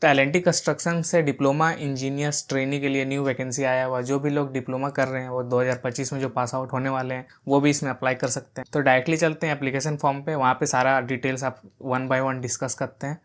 तो L&T construction से diploma engineers trainee के लिए न्यू वैकेंसी आया हुआ। जो भी लोग डिप्लोमा कर रहे हैं वो 2025 में जो पास आउट होने वाले हैं वो भी इसमें अप्लाई कर सकते हैं। तो डायरेक्टली चलते हैं एप्लीकेशन फॉर्म पे, वहाँ पे सारा डिटेल्स आप 1 बाय 1 डिस्कस करते हैं।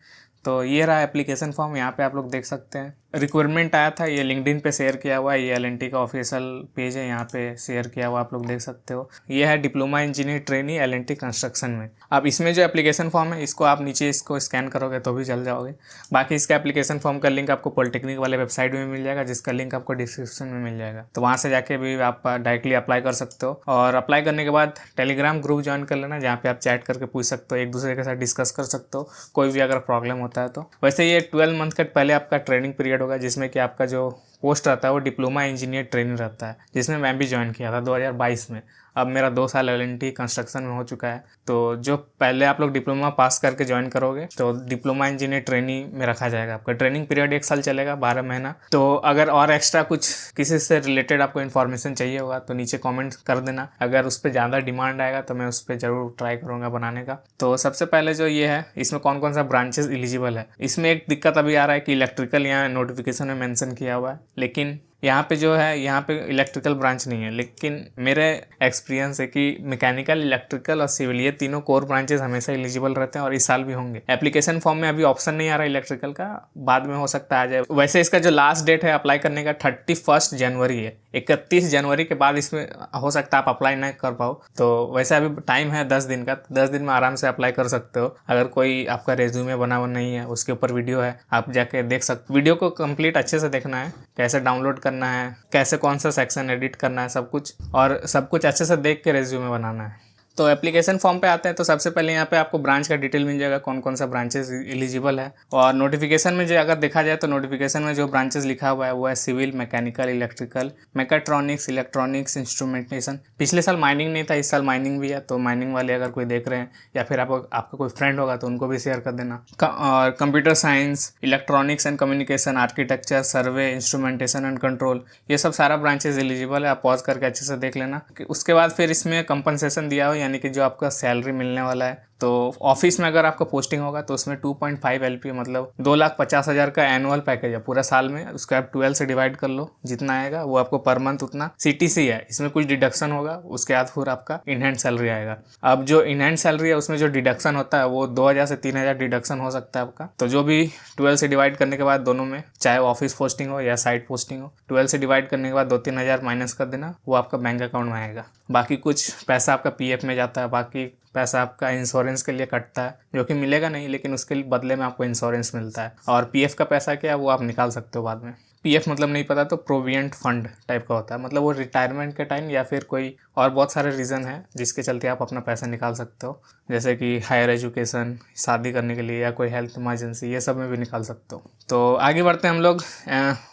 तो ये रहा एप्लीकेशन फॉर्म, यहाँ पे आप लोग देख सकते हैं। रिक्वायरमेंट आया था, ये लिंक्डइन पे शेयर किया हुआ है, ये एल&टी का ऑफिशियल पेज है, यहाँ पे शेयर किया हुआ आप लोग देख सकते हो। ये है diploma engineer trainee L&T construction में। अब इसमें जो एप्लीकेशन फॉर्म है इसको आप नीचे इसको स्कैन करोगे तो भी चल जाओगे। बाकी इसका एप्लीकेशन फॉर्म का लिंक आपको पॉलिटेक्निक वाले वेबसाइट में मिल जाएगा, जिसका लिंक आपको डिस्क्रिप्शन में मिल जाएगा। तो वहाँ से जाके भी आप डायरेक्टली अप्लाई कर सकते हो। और अप्लाई करने के बाद टेलीग्राम ग्रुप ज्वाइन कर लेना, जहाँ पे आप चैट करके पूछ सकते हो, एक दूसरे के साथ डिस्कस कर सकते हो कोई भी अगर प्रॉब्लम होता है तो। वैसे ये 12 मंथ का पहले आपका ट्रेनिंग पीरियड होगा, जिसमें कि आपका जो पोस्ट रहता है वो डिप्लोमा इंजीनियर ट्रेनिंग रहता है, जिसमें मैं भी ज्वाइन किया था 2022 में। अब मेरा 2 साल एल&टी कंस्ट्रक्शन में हो चुका है। तो जो पहले आप लोग डिप्लोमा पास करके ज्वाइन करोगे तो डिप्लोमा इंजीनियर ट्रेनिंग में रखा जाएगा। आपका ट्रेनिंग पीरियड 1 साल चलेगा, 12 महीना। तो अगर और एक्स्ट्रा कुछ किसी से रिलेटेड आपको इन्फॉर्मेशन चाहिए होगा तो नीचे कमेंट कर देना। अगर उस पर ज़्यादा डिमांड आएगा तो मैं उस पर ज़रूर ट्राई करूँगा बनाने का। तो सबसे पहले जो ये है, इसमें कौन कौन सा ब्रांचेस एलिजिबल है। इसमें एक दिक्कत अभी आ रहा है कि इलेक्ट्रिकल यहाँ नोटिफिकेशन में मेंशन किया हुआ है, लेकिन यहाँ पे जो है यहाँ पे इलेक्ट्रिकल ब्रांच नहीं है। लेकिन मेरे एक्सपीरियंस है कि मैकेनिकल, इलेक्ट्रिकल और सिविल ये तीनों कोर ब्रांचेस हमेशा एलिजिबल रहते हैं और इस साल भी होंगे। एप्लीकेशन फॉर्म में अभी ऑप्शन नहीं आ रहा इलेक्ट्रिकल का, बाद में हो सकता है आ जाए। वैसे इसका जो लास्ट डेट है अप्लाई करने का 31 जनवरी है। 31 जनवरी के बाद इसमें हो सकता है आप अप्लाई नहीं कर पाओ। तो वैसे अभी टाइम है 10 दिन का, 10 दिन में आराम से अप्लाई कर सकते हो। अगर कोई आपका रेज्यूमे बना हुआ नहीं है, उसके ऊपर वीडियो है, आप जाके देख सकते। वीडियो को कंप्लीट अच्छे से देखना है, कैसे डाउनलोड करना है, कैसे कौन सा सेक्शन एडिट करना है, सब कुछ, और सब कुछ अच्छे से देख के रेज्यूमे बनाना है। तो एप्लीकेशन फॉर्म पे आते हैं तो सबसे पहले यहाँ पे आपको ब्रांच का डिटेल मिल जाएगा, कौन कौन सा ब्रांचेस एलिजिबल है। और नोटिफिकेशन में जो अगर देखा जाए तो नोटिफिकेशन में जो ब्रांचेस लिखा हुआ है वो है civil, mechanical, electrical, mechatronics, electronics, instrumentation. पिछले साल माइनिंग नहीं था, इस साल माइनिंग भी है। तो माइनिंग वाले अगर कोई देख रहे हैं या फिर आपका कोई फ्रेंड होगा तो उनको भी शेयर कर देना। और computer science, electronics and communication, architecture, survey, instrumentation and control, ये सब सारा ब्रांचेस एलिजिबल है। आप पॉज करके अच्छे से देख लेना। उसके बाद फिर इसमें कंपनसेशन दिया हो, यानी कि जो आपका सैलरी मिलने वाला है। तो ऑफिस में अगर आपका पोस्टिंग होगा तो उसमें 2.5 LPA मतलब 2,50,000 का एनुअल पैकेज है पूरा साल में। उसको आप 12 से डिवाइड कर लो, जितना आएगा वो आपको पर मंथ उतना। CTC है, इसमें कुछ डिडक्शन होगा, उसके बाद फिर आपका इन हैंड सैलरी आएगा। अब जो इन हैंड सैलरी है उसमें जो डिडक्शन होता है वो 2,000 से 3,000 डिडक्शन हो सकता है आपका। तो जो भी 12 से डिवाइड करने के बाद दोनों में, चाहे ऑफिस पोस्टिंग हो या साइड पोस्टिंग हो, 12 से डिवाइड करने के बाद 2-3 हज़ार माइनस कर देना, वो आपका बैंक अकाउंट में आएगा। बाकी कुछ पैसा आपका PF में जाता है, बाकी पैसा आपका इंश्योरेंस के लिए कटता है, जो कि मिलेगा नहीं, लेकिन उसके बदले में आपको इंश्योरेंस मिलता है। और PF का पैसा क्या है वो आप निकाल सकते हो बाद में। PF मतलब नहीं पता तो प्रोविडेंट फंड टाइप का होता है, मतलब वो रिटायरमेंट के टाइम या फिर कोई और बहुत सारे रीज़न है जिसके चलते आप अपना पैसा निकाल सकते हो, जैसे कि हायर एजुकेशन, शादी करने के लिए, या कोई हेल्थ इमरजेंसी, ये सब में भी निकाल सकते हो। तो आगे बढ़ते हैं हम लोग।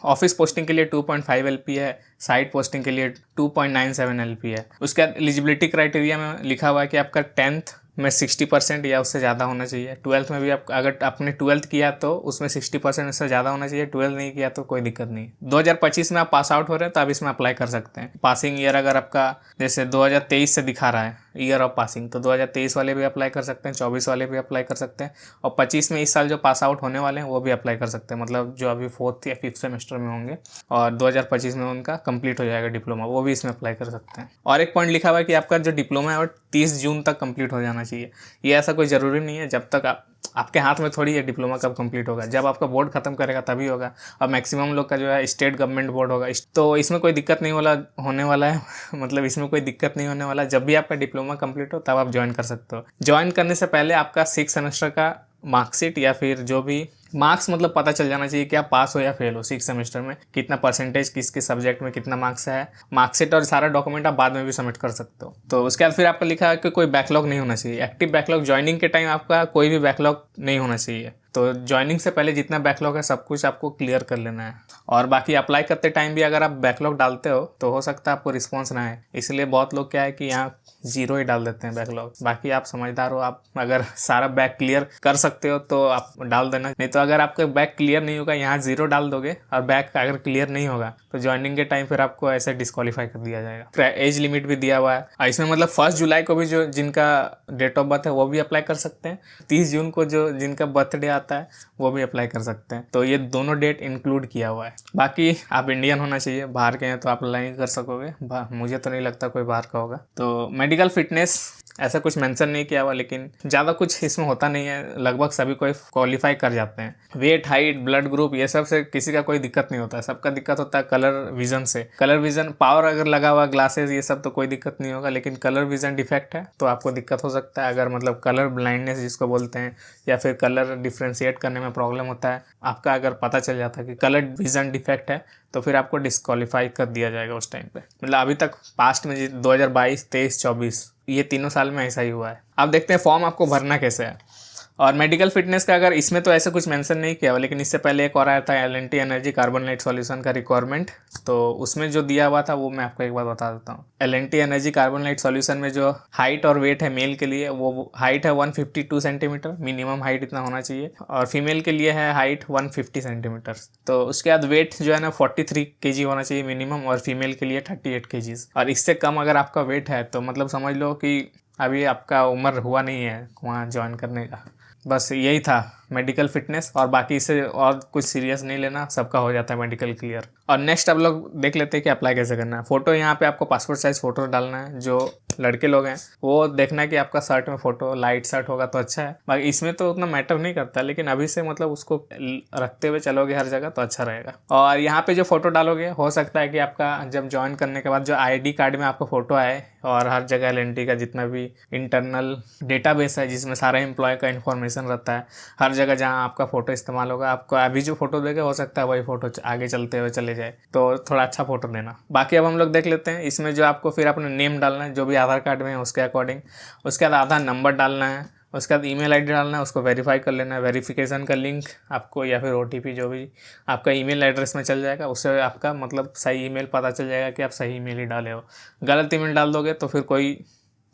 ऑफिस पोस्टिंग के लिए 2.5 LPA है, साइड पोस्टिंग के लिए 2.97 LPA है। उसके बाद एलिजिबिलिटी क्राइटेरिया में लिखा हुआ है कि आपका 10th में 60% या उससे ज़्यादा होना चाहिए। 12th में भी आप अगर आपने 12th किया तो उसमें 60% से ज़्यादा होना चाहिए। 12th नहीं किया तो कोई दिक्कत नहीं। 2025 में आप पास आउट हो रहे हैं तो आप इसमें अप्लाई कर सकते हैं। पासिंग ईयर अगर आपका जैसे 2023 से दिखा रहा है ईयर ऑफ पासिंग, तो 2023 वाले भी अप्लाई कर सकते हैं, 24 वाले भी अप्लाई कर सकते हैं, और 25 में इस साल जो पास आउट होने वाले हैं वो भी अप्लाई कर सकते हैं, मतलब जो अभी 4th या 5th सेमेस्टर में होंगे और 2025 में उनका कंप्लीट हो जाएगा डिप्लोमा, वो भी इसमें अप्लाई कर सकते हैं। और एक पॉइंट लिखा हुआ है कि आपका जो डिप्लोमा है वो 30 जून तक कंप्लीट हो जाना चाहिए। ये ऐसा कोई ज़रूरी नहीं है, जब तक आपके हाथ में थोड़ी है डिप्लोमा कब कंप्लीट होगा, जब आपका बोर्ड खत्म करेगा तभी होगा। और मैक्सिमम लोग का जो है स्टेट गवर्नमेंट बोर्ड होगा, तो इसमें कोई दिक्कत नहीं होने वाला है मतलब इसमें कोई दिक्कत नहीं होने वाला। जब भी आपका डिप्लोमा कंप्लीट हो तब आप ज्वाइन कर सकते हो। ज्वाइन करने से पहले आपका 6 सेमेस्टर का मार्कशीट या फिर जो भी मार्क्स मतलब पता चल जाना चाहिए कि आप पास हो या फेल हो। 6 सेमेस्टर में कितना परसेंटेज, किसके सब्जेक्ट में कितना मार्क्स है, मार्कशीट और सारा डॉक्यूमेंट आप बाद में भी सबमिट कर सकते हो। तो उसके बाद फिर आपका लिखा है कि कोई बैकलॉग नहीं होना चाहिए, एक्टिव बैकलॉग। ज्वाइनिंग के टाइम आपका कोई भी बैकलॉग नहीं होना चाहिए। तो ज्वाइनिंग से पहले जितना बैकलॉग है सब कुछ आपको क्लियर कर लेना है। और बाकी अप्लाई करते टाइम भी अगर आप बैकलॉग डालते हो तो हो सकता है आपको रिस्पॉन्स ना है, इसलिए बहुत लोग क्या है कि यहाँ 0 ही डाल देते हैं बैकलॉग। बाकी आप समझदार हो, आप अगर सारा बैक क्लियर कर सकते हो तो आप डाल देना, नहीं तो अगर आपका बैक क्लियर नहीं होगा यहाँ 0 डाल दोगे और बैक अगर क्लियर नहीं होगा तो ज्वाइनिंग के टाइम फिर आपको ऐसे डिस्क्वालीफाई कर दिया जाएगा। एज लिमिट भी दिया हुआ है इसमें, मतलब 1 जुलाई को भी जो जिनका डेट ऑफ बर्थ है वो भी अप्लाई कर सकते हैं। 30 जून को जो जिनका बर्थडे आता आता है वो भी अप्लाई कर सकते हैं। तो ये दोनों डेट इंक्लूड किया हुआ है। बाकी आप इंडियन होना चाहिए, बाहर के हैं तो आप अप्लाई कर सकोगे, मुझे तो नहीं लगता कोई बाहर का होगा। तो मेडिकल फिटनेस ऐसा कुछ मेंशन नहीं किया हुआ, लेकिन ज़्यादा कुछ इसमें होता नहीं है, लगभग सभी कोई क्वालिफाई कर जाते हैं। वेट, हाइट, ब्लड ग्रुप ये सब से किसी का कोई दिक्कत नहीं होता है। सबका दिक्कत होता है कलर विजन से। कलर विजन पावर अगर लगा हुआ ग्लासेस ये सब तो कोई दिक्कत नहीं होगा, लेकिन कलर विजन डिफेक्ट है तो आपको दिक्कत हो सकता है। अगर मतलब कलर ब्लाइंडनेस जिसको बोलते हैं, या फिर कलर डिफ्रेंशिएट करने में प्रॉब्लम होता है, आपका अगर पता चल जाता है कि कलर विजन डिफेक्ट है तो फिर आपको डिस्क्वालीफाई कर दिया जाएगा उस टाइम पे। मतलब अभी तक पास्ट में 2022, 23, 24 ये तीनों साल में ऐसा ही हुआ है। अब देखते हैं फॉर्म आपको भरना कैसे है। और मेडिकल फिटनेस का अगर इसमें तो ऐसा कुछ मेंशन नहीं किया हुआ, लेकिन इससे पहले एक और आया था एल&टी एनर्जी कार्बोनेट सॉल्यूशन का रिक्वायरमेंट, तो उसमें जो दिया हुआ था वो मैं आपको एक बार बता देता हूँ। एल&टी एनर्जी कार्बोनेट सॉल्यूशन में जो हाइट और वेट है मेल के लिए, वो हाइट है 152 सेंटीमीटर, मिनिमम हाइट इतना होना चाहिए, और फीमेल के लिए है हाइट 150 सेंटीमीटर। तो उसके बाद वेट जो है ना 43 kg होना चाहिए मिनिमम, और फीमेल के लिए 38 kg। और इससे कम अगर आपका वेट है तो मतलब समझ लो कि अभी आपका उम्र हुआ नहीं है वहाँ ज्वाइन करने का। बस यही था मेडिकल फिटनेस, और बाकी से और कुछ सीरियस नहीं लेना, सबका हो जाता है मेडिकल क्लियर। और नेक्स्ट अब लोग देख लेते हैं कि अप्लाई कैसे करना है। फोटो यहाँ पे आपको पासपोर्ट साइज फोटो डालना है। जो लड़के लोग हैं वो देखना है कि आपका शर्ट में फोटो लाइट शर्ट होगा तो अच्छा है, बाकी इसमें तो उतना मैटर नहीं करता, लेकिन अभी से मतलब उसको रखते हुए चलोगे हर जगह तो अच्छा रहेगा। और यहाँ पे जो फोटो डालोगे हो सकता है कि आपका जब ज्वाइन करने के बाद जो ID कार्ड में आपका फोटो आए, और हर जगह एल&टी का जितना भी इंटरनल डेटाबेस है जिसमें सारा एम्प्लॉय का इन्फॉर्मेशन रहता है, हर जगह जहाँ आपका फोटो इस्तेमाल होगा, आपको अभी जो फोटो देगा हो सकता है वही फोटो आगे चलते हुए चले जाए, तो थोड़ा अच्छा फोटो देना। बाकी अब हम लोग देख लेते हैं इसमें जो आपको फिर अपना नेम डालना है जो भी आधार कार्ड में है उसके अकॉर्डिंग, उसके बाद आधार नंबर डालना है, उसके बाद ईमेल आईडी डालना है, उसको वेरीफाई कर लेना है। वेरिफिकेशन का लिंक आपको या फिर OTP जो भी आपका ईमेल एड्रेस में चल जाएगा, उससे आपका मतलब सही ईमेल पता चल जाएगा कि आप सही ईमेल ही डाले हो। गलत ईमेल डाल दोगे तो फिर कोई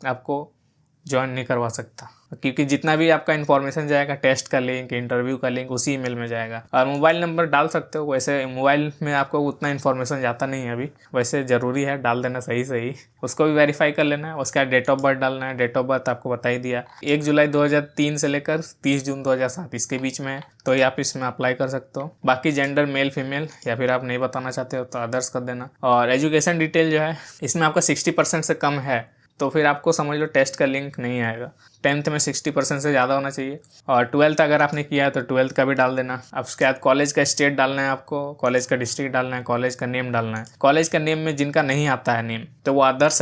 आपको ज्वाइन नहीं करवा सकता, क्योंकि जितना भी आपका इन्फॉर्मेशन जाएगा, टेस्ट का लिंक, इंटरव्यू का लिंक उसी ईमेल में जाएगा। और मोबाइल नंबर डाल सकते हो, वैसे मोबाइल में आपको उतना इन्फॉर्मेशन जाता नहीं है अभी, वैसे ज़रूरी है डाल देना सही, उसको भी वेरीफाई कर लेना है। उसका डेट ऑफ बर्थ डालना है। डेट ऑफ बर्थ आपको बता ही दिया, 1 जुलाई 2003 से लेकर 30 जून 2007 इसके बीच में है, तो ये आप इसमें अप्लाई कर सकते हो। बाकी जेंडर मेल फीमेल, या फिर आप नहीं बताना चाहते हो तो अदर्स कर देना। और एजुकेशन डिटेल जो है इसमें आपका 60% से कम है तो फिर आपको समझ लो टेस्ट का लिंक नहीं आएगा। 10th में 60% से ज़्यादा होना चाहिए, और 12th अगर आपने किया है तो 12th का भी डाल देना। अब उसके बाद कॉलेज का स्टेट डालना है आपको, कॉलेज का डिस्ट्रिक्ट डालना है, कॉलेज का नेम डालना है। कॉलेज का नेम में जिनका नहीं आता है नेम तो वो अदर्स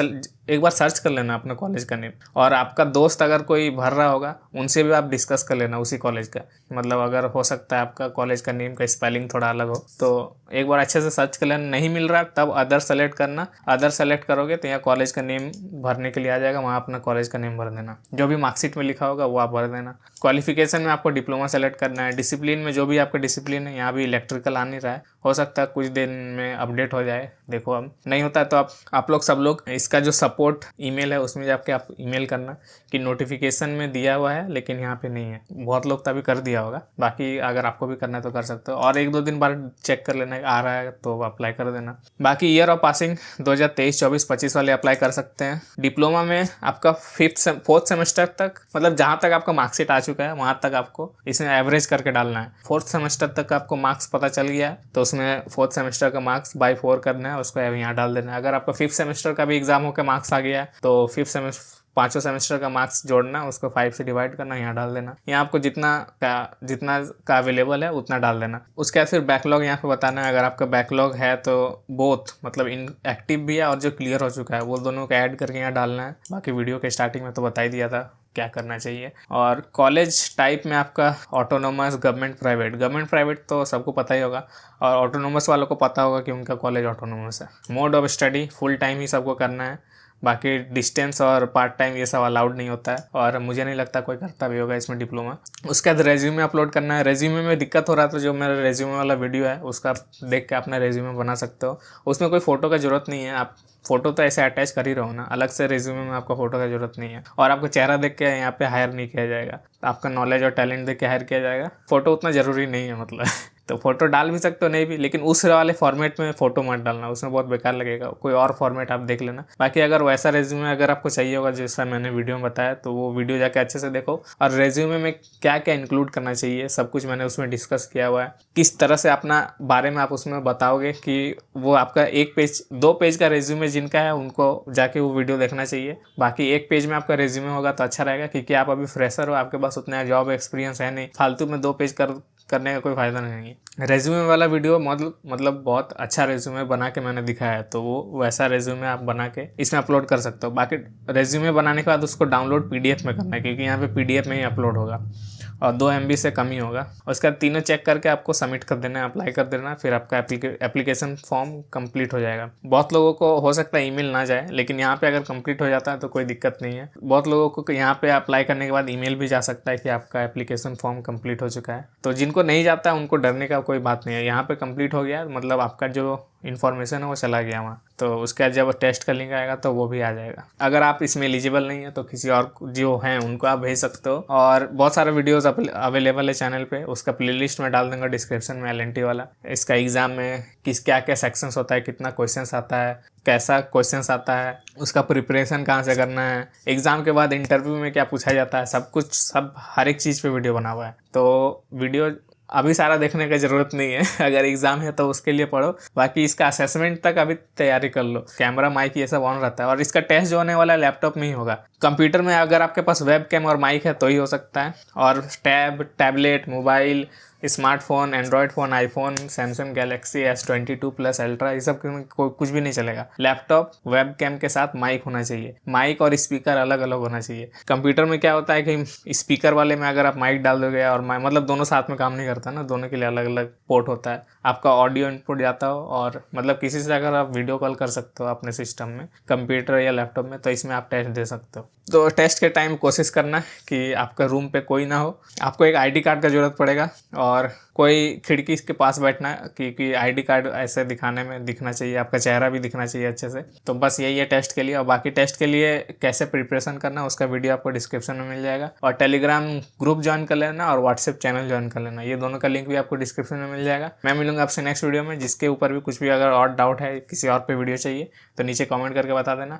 एक बार सर्च कर लेना अपने कॉलेज का नेम, और आपका दोस्त अगर कोई भर रहा होगा उनसे भी आप डिस्कस कर लेना उसी कॉलेज का, मतलब अगर हो सकता है आपका कॉलेज का नेम का स्पेलिंग थोड़ा अलग हो, तो एक बार अच्छे से सर्च कर लेना। नहीं मिल रहा तब अदर सेलेक्ट करना, अदर सेलेक्ट करोगे तो यहाँ कॉलेज का नेम भरने के लिए आ जाएगा, वहाँ अपना कॉलेज का नेम भर देना, जो भी मार्कशीट में लिखा होगा वो आप भर देना। क्वालिफिकेशन में आपको डिप्लोमा सेलेक्ट करना है। डिसिप्लिन में जो भी आपका डिसिप्लिन है, यहाँ भी इलेक्ट्रिकल आ नहीं रहा है, हो सकता है कुछ दिन में अपडेट हो जाए, देखो अब नहीं होता है तो आप लोग सब लोग इसका जो सपोर्ट ईमेल है उसमें जाके आप ईमेल करना कि नोटिफिकेशन में दिया हुआ है लेकिन यहाँ पे नहीं है। बहुत लोग तभी कर दिया होगा, बाकी अगर आपको भी करना है तो कर सकते हो, और 1-2 दिन बाद चेक कर लेना आ रहा है तो अप्लाई कर देना। बाकी ईयर ऑफ पासिंग 2023, 24, 25 वाले अप्लाई कर सकते हैं। डिप्लोमा में आपका 4th सेमेस्टर तक, मतलब जहाँ तक आपका मार्कशीट आ चुका है वहाँ तक आपको इसमें एवरेज करके डालना है। 4th सेमेस्टर तक आपको मार्क्स पता चल गया तो उसमें 4th सेमेस्टर का मार्क्स बाय 4 करना है, उसको यहाँ डाल देना है। अगर आपका 5th सेमेस्टर का भी एग्जाम होकर मार्क्स आ गया तो 5th सेमेस्टर 5 सेमेस्टर का मार्क्स जोड़ना, उसको 5 से डिवाइड करना, यहाँ डाल देना। यहाँ आपको जितना का अवेलेबल है उतना डाल देना। उसके बाद फिर बैकलॉग यहाँ पे बताना है। अगर आपका बैकलॉग है तो बोथ, मतलब इनएक्टिव भी है और जो क्लियर हो चुका है वो दोनों को ऐड करके यहाँ डालना है। बाकी वीडियो के स्टार्टिंग में तो बता ही दिया था क्या करना चाहिए। और कॉलेज टाइप में आपका ऑटोनोमस, गवर्नमेंट प्राइवेट तो सबको पता ही होगा, और ऑटोनोमस वालों को पता होगा कि उनका कॉलेज ऑटोनोमस है। Mode of study full time ही सबको करना है, बाकी डिस्टेंस और पार्ट टाइम ये सब अलाउड नहीं होता है, और मुझे नहीं लगता कोई करता भी होगा इसमें डिप्लोमा। उसके बाद रेज्यूमे अपलोड करना है। रेज्यूमे में दिक्कत हो रहा था, जो मेरा रेज्यूमे वाला वीडियो है उसका देख के अपना रेज्यूमे बना सकते हो। उसमें कोई फ़ोटो का ज़रूरत नहीं है, आप फोटो तो ऐसे अटैच कर ही रहो ना, अलग से रेज्यूमे में आपको फोटो का जरूरत नहीं है। और आपको चेहरा देख के यहाँ पे हायर नहीं किया जाएगा, आपका नॉलेज और टैलेंट देख के हायर किया जाएगा। फोटो उतना ज़रूरी नहीं है मतलब तो फोटो डाल भी सकते हो नहीं भी, लेकिन उस वाले फॉर्मेट में फोटो मत डालना, उसमें बहुत बेकार लगेगा। कोई और फॉर्मेट आप देख लेना। बाकी अगर वैसा रेज्यूमे अगर आपको चाहिए होगा जैसा मैंने वीडियो में बताया, तो वो वीडियो जाके अच्छे से देखो। और रेज्यूमे में क्या क्या इंक्लूड करना चाहिए सब कुछ मैंने उसमें डिस्कस किया हुआ है। किस तरह से अपना बारे में आप उसमें बताओगे कि वो आपका 1 पेज 2 पेज का रेज्यूमे जिनका है उनको जाके वो वीडियो देखना चाहिए। बाकी 1 पेज में आपका रेज्यूमे होगा तो अच्छा रहेगा, क्योंकि आप अभी फ्रेशर हो, आपके पास उतना जॉब एक्सपीरियंस है नहीं, फालतू में 2 पेज करने का कोई फ़ायदा नहीं है। रेज्यूमे वाला वीडियो मतलब बहुत अच्छा रेज्यूमे बना के मैंने दिखाया है, तो वो वैसा रेज्यूमे आप बना के इसमें अपलोड कर सकते हो। बाकी रेज्यूमे बनाने के बाद उसको डाउनलोड पीडीएफ में करना है, क्योंकि यहाँ पे पीडीएफ में ही अपलोड होगा और 2 MB से कम ही होगा। उसके बाद तीनों चेक करके आपको सबमिट कर देना है, अप्लाई कर देना है, फिर आपका एप्लीकेशन फॉर्म कंप्लीट हो जाएगा। बहुत लोगों को हो सकता है ईमेल ना जाए, लेकिन यहाँ पे अगर कंप्लीट हो जाता है तो कोई दिक्कत नहीं है। बहुत लोगों को यहाँ पे अप्लाई करने के बाद ईमेल भी जा सकता है कि आपका एप्लीकेशन फॉर्म कंप्लीट हो चुका है। तो जिनको नहीं जाता है उनको डरने का कोई बात नहीं है। यहाँ पे कंप्लीट हो गया मतलब आपका जो इन्फॉर्मेशन है वो चला गया वहाँ, तो उसके बाद जब टेस्ट का लिंक आएगा तो वो भी आ जाएगा। अगर आप इसमें एलिजिबल नहीं है तो किसी और जो हैं उनको आप भेज सकते हो। और बहुत सारे वीडियोस अवेलेबल है चैनल पे, उसका प्लेलिस्ट में डाल दूंगा डिस्क्रिप्शन में, LNT वाला। इसका एग्जाम में क्या क्या सेक्शंस होता है, कितना क्वेश्चंस आता है, कैसा क्वेश्चंस आता है, उसका प्रिपरेशन कहाँ से करना है, एग्जाम के बाद इंटरव्यू में क्या पूछा जाता है, सब हर एक चीज़ पे वीडियो बना हुआ है। तो वीडियो अभी सारा देखने का ज़रूरत नहीं है, अगर एग्ज़ाम है तो उसके लिए पढ़ो। बाकी इसका असेसमेंट तक अभी तैयारी कर लो। कैमरा माइक ये सब ऑन रहता है, और इसका टेस्ट जो होने वाला है लैपटॉप में ही होगा। कंप्यूटर में अगर आपके पास वेब कैम और माइक है तो ही हो सकता है, और tablet, mobile, smartphone, Android phone, iPhone, Samsung Galaxy S22 plus ultra, ये सब कुछ भी नहीं चलेगा। लैपटॉप वेब कैम के साथ माइक होना चाहिए, माइक और स्पीकर अलग अलग होना चाहिए। कंप्यूटर में क्या होता है कि स्पीकर वाले में अगर आप माइक डाल दोगे और मतलब दोनों साथ में काम नहीं करता ना, दोनों के लिए अलग अलग पोर्ट होता है। आपका ऑडियो इनपुट जाता हो, और मतलब किसी से अगर आप वीडियो कॉल कर सकते हो अपने सिस्टम में, कंप्यूटर या लैपटॉप में, तो इसमें आप टेस्ट दे सकते हो। तो टेस्ट के टाइम कोशिश करना कि आपका रूम पे कोई ना हो। आपको एक ID कार्ड का ज़रूरत पड़ेगा, और कोई खिड़की के पास बैठना, क्योंकि ID कार्ड ऐसे दिखाने में दिखना चाहिए, आपका चेहरा भी दिखना चाहिए अच्छे से। तो बस यही है टेस्ट के लिए। और बाकी टेस्ट के लिए कैसे प्रिपरेशन करना उसका वीडियो आपको डिस्क्रिप्शन में मिल जाएगा। और टेलीग्राम ग्रुप ज्वाइन कर लेना और व्हाट्सएप चैनल ज्वाइन कर लेना, ये दोनों का लिंक भी आपको डिस्क्रिप्शन में मिल जाएगा। मैं मिलूंगा आपसे नेक्स्ट वीडियो में, जिसके ऊपर भी कुछ भी अगर और डाउट है, किसी और पे वीडियो चाहिए तो नीचे कॉमेंट करके बता देना।